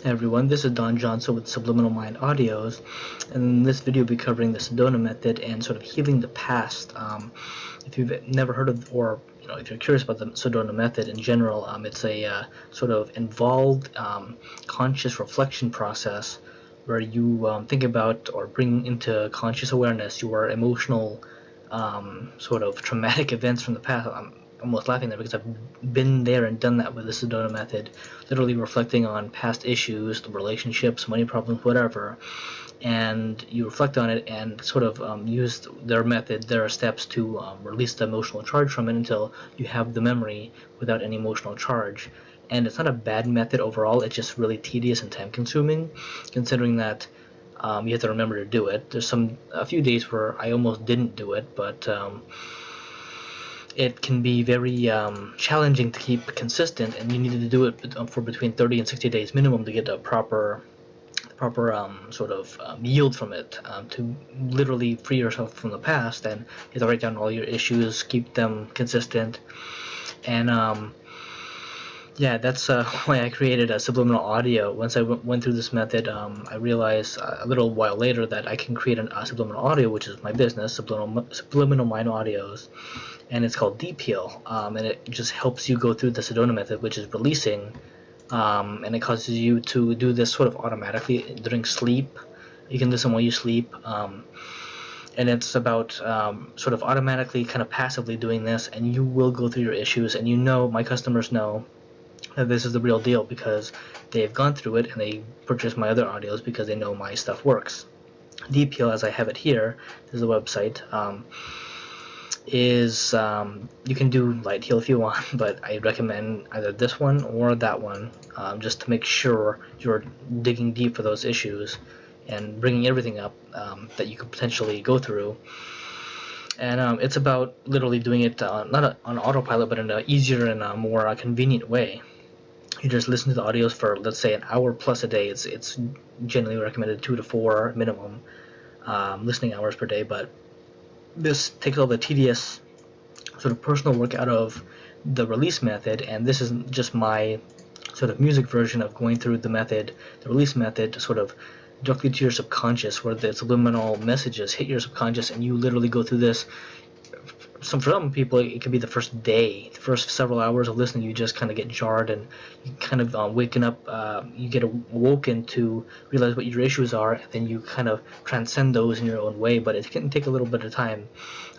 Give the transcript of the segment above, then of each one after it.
Hey everyone, this is Don Johnson with Subliminal Mind Audios, and in this video we'll be covering the Sedona method and sort of healing the past. If you've never heard of, or if you're curious about the Sedona method in general, it's a sort of involved, conscious reflection process where you think about or bring into conscious awareness your emotional, sort of traumatic events from the past. I'm almost laughing there because I've been there and done that with the Sedona method, literally reflecting on past issues, the relationships, money problems, whatever, and you reflect on it and sort of use their method, their steps to release the emotional charge from it until you have the memory without any emotional charge. And it's not a bad method overall, it's just really tedious and time consuming, considering that you have to remember to do it. There's a few days where I almost didn't do it, but it can be very challenging to keep consistent, and you need to do it for between 30 and 60 days minimum to get a proper sort of yield from it, to literally free yourself from the past. And you have to write down all your issues, keep them consistent, and yeah, that's why I created a subliminal audio. Once I went through this method, I realized a little while later that I can create a subliminal audio, which is my business, Subliminal Mind Audios, and it's called DPL, and it just helps you go through the Sedona method, which is releasing, and it causes you to do this sort of automatically during sleep. You can listen while you sleep, and it's about sort of automatically, kind of passively doing this, and you will go through your issues, and my customers know that this is the real deal because they've gone through it and they purchase my other audios because they know my stuff works. DPL, as I have it here, is the website. You can do light heal if you want, but I recommend either this one or that one, just to make sure you're digging deep for those issues and bringing everything up that you could potentially go through. And it's about literally doing it not on autopilot, but in an easier and a more convenient way. You just listen to the audios for, let's say, an hour plus a day. It's generally recommended 2 to 4 minimum listening hours per day, but this takes all the tedious sort of personal work out of the release method, and this is just my sort of music version of going through the method, the release method, to sort of directly to your subconscious, where the subliminal messages hit your subconscious, and you literally go through this. For some people, it could be the first day, the first several hours of listening. You just kind of get jarred, and you kind of waken up. You get awoken to realize what your issues are, and then you kind of transcend those in your own way. But it can take a little bit of time.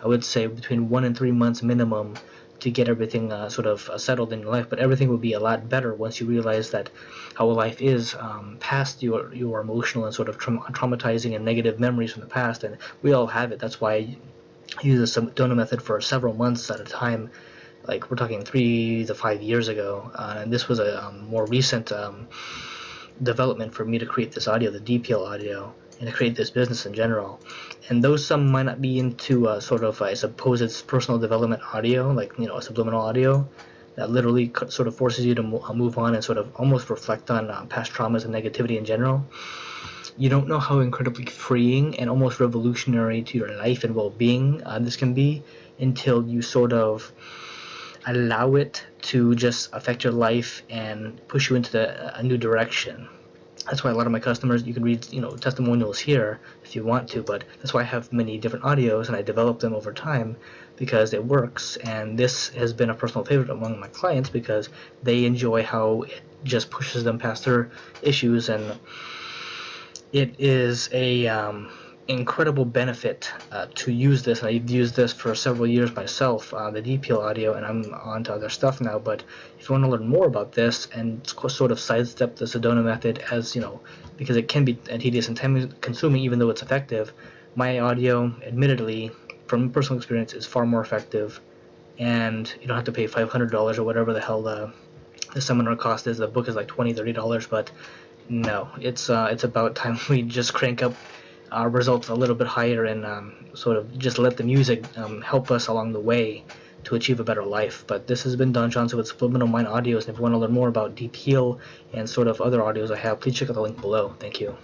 I would say between 1 and 3 months minimum to get everything sort of settled in your life. But everything will be a lot better once you realize that how life is past your emotional and sort of traumatizing and negative memories from the past, and we all have it. That's why I use the Sedona method for several months at a time. Like, we're talking 3 to 5 years ago, and this was a more recent development for me to create this audio, the DPL audio, and to create this business in general. And though some might not be into sort of, I suppose it's personal development audio, like a subliminal audio that literally sort of forces you to move on and sort of almost reflect on past traumas and negativity in general. You don't know how incredibly freeing and almost revolutionary to your life and well-being this can be until you sort of allow it to just affect your life and push you into a new direction. That's why a lot of my customers, you can read testimonials here if you want to, but that's why I have many different audios and I develop them over time because it works. And this has been a personal favorite among my clients because they enjoy how it just pushes them past their issues, and it is a incredible benefit to use this. And I've used this for several years myself, the DPL audio, and I'm on to other stuff now. But if you want to learn more about this and sort of sidestep the Sedona method, as because it can be tedious and time consuming even though it's effective, my audio, admittedly, from personal experience, is far more effective, and you don't have to pay $500 or whatever the hell the seminar cost is. The book is like $20-$30, but no, it's about time we just crank up our results a little bit higher and sort of just let the music help us along the way to achieve a better life. But this has been Don Johnson with Subliminal Mind Audios, and if you want to learn more about DPL and sort of other audios I have, please check out the link below. Thank you.